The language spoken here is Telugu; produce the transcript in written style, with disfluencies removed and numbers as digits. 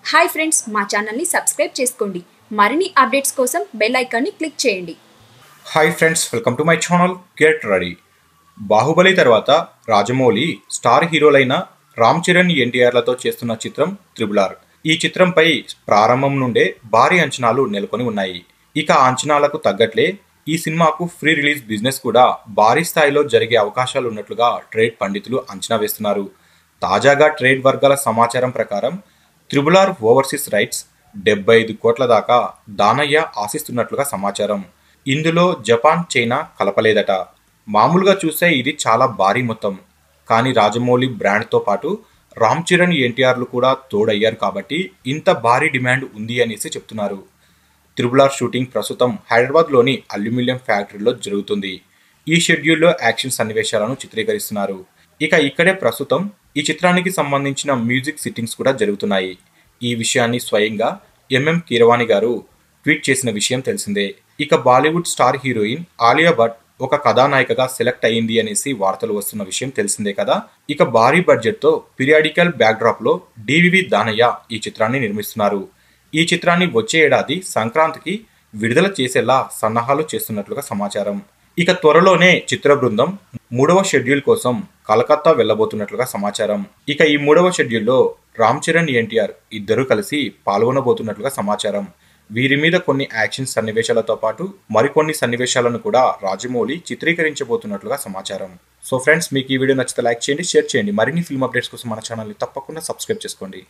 హాయ్ ఫ్రెండ్స్, మా ఛానల్ని సబ్స్క్రైబ్ చేసుకోండి. మరిన్ని అప్డేట్స్ కోసం బెల్ ఐకాన్ని క్లిక్ చేయండి. Hi friends, welcome to my channel. Get ready. Baahubali తర్వాత రాజమౌళి స్టార్ హీరోలైన రామ్ చరణ్, ఎన్టీఆర్లతో చేస్తున్న చిత్రం త్రిబుల్ ఆర్. ఈ చిత్రంపై ప్రారంభం నుండే భారీ అంచనాలు నెలకొని ఉన్నాయి. ఇక ఆ అంచనాలకు తగ్గట్లే ఈ సినిమాకు ప్రీ రిలీజ్ బిజినెస్ కూడా భారీ స్థాయిలో జరిగే అవకాశాలు ఉన్నట్లుగా ట్రేడ్ పండితులు అంచనా వేస్తున్నారు. తాజాగా ట్రేడ్ వర్గాల సమాచారం ప్రకారం త్రిబుల్ ఆర్ ఓవర్సీస్ రైట్స్ 75 కోట్ల దాకా దానయ్య ఆశిస్తున్నట్లుగా సమాచారం. ఇందులో జపాన్, చైనా కలపలేదట. మామూలుగా చూస్తే ఇది చాలా భారీ మొత్తం. కానీ రాజమౌళి బ్రాండ్తో పాటు రామ్ చరణ్, ఎన్టీఆర్లు కూడా తోడయ్యారు కాబట్టి ఇంత భారీ డిమాండ్ ఉంది అనేసి చెప్తున్నారు. త్రిబుల్ ఆర్ షూటింగ్ ప్రస్తుతం హైదరాబాద్లోని అల్యూమినియం ఫ్యాక్టరీలో జరుగుతుంది. ఈ షెడ్యూల్లో యాక్షన్ సన్నివేశాలను చిత్రీకరిస్తున్నారు. ఇక ఇక్కడే ప్రస్తుతం ఈ చిత్రానికి సంబంధించిన మ్యూజిక్ సిట్టింగ్స్ కూడా జరుగుతున్నాయి. ఈ విషయాన్ని స్వయంగా ఎంఎం కీరవాణి గారు ట్వీట్ చేసిన విషయం తెలిసిందే. ఇక బాలీవుడ్ స్టార్ హీరోయిన్ ఆలియా భట్ ఒక కథానాయికగా సెలెక్ట్ అయ్యింది అనేసి వార్తలు వస్తున్న విషయం తెలిసిందే కదా. ఇక భారీ బడ్జెట్తో పీరియాడికల్ బ్యాక్డ్రాప్లో డివివి దానయ్య ఈ చిత్రాన్ని నిర్మిస్తున్నారు. ఈ చిత్రాన్ని వచ్చే ఏడాది సంక్రాంతికి విడుదల చేసేలా సన్నాహాలు చేస్తున్నట్లుగా సమాచారం. ఇక త్వరలోనే చిత్ర బృందం 3వ షెడ్యూల్ కోసం కలకత్తా వెళ్లబోతున్నట్లుగా సమాచారం. ఇక ఈ 3వ షెడ్యూల్లో రామ్ చరణ్, ఎన్టీఆర్ ఇద్దరూ కలిసి పాల్గొనబోతున్నట్లుగా సమాచారం. వీరి మీద కొన్ని యాక్షన్ సన్నివేశాలతో పాటు మరికొన్ని సన్నివేశాలను కూడా రాజమౌళి చిత్రీకరించబోతున్నట్లుగా సమాచారం. సో ఫ్రెండ్స్, మీకు ఈ వీడియో నచ్చితే లైక్ చేయండి, షేర్ చేయండి. మరిన్ని ఫిల్మ్ అప్డేట్స్ కోసం మన ఛానల్ని తప్పకుండా సబ్స్క్రైబ్ చేసుకోండి.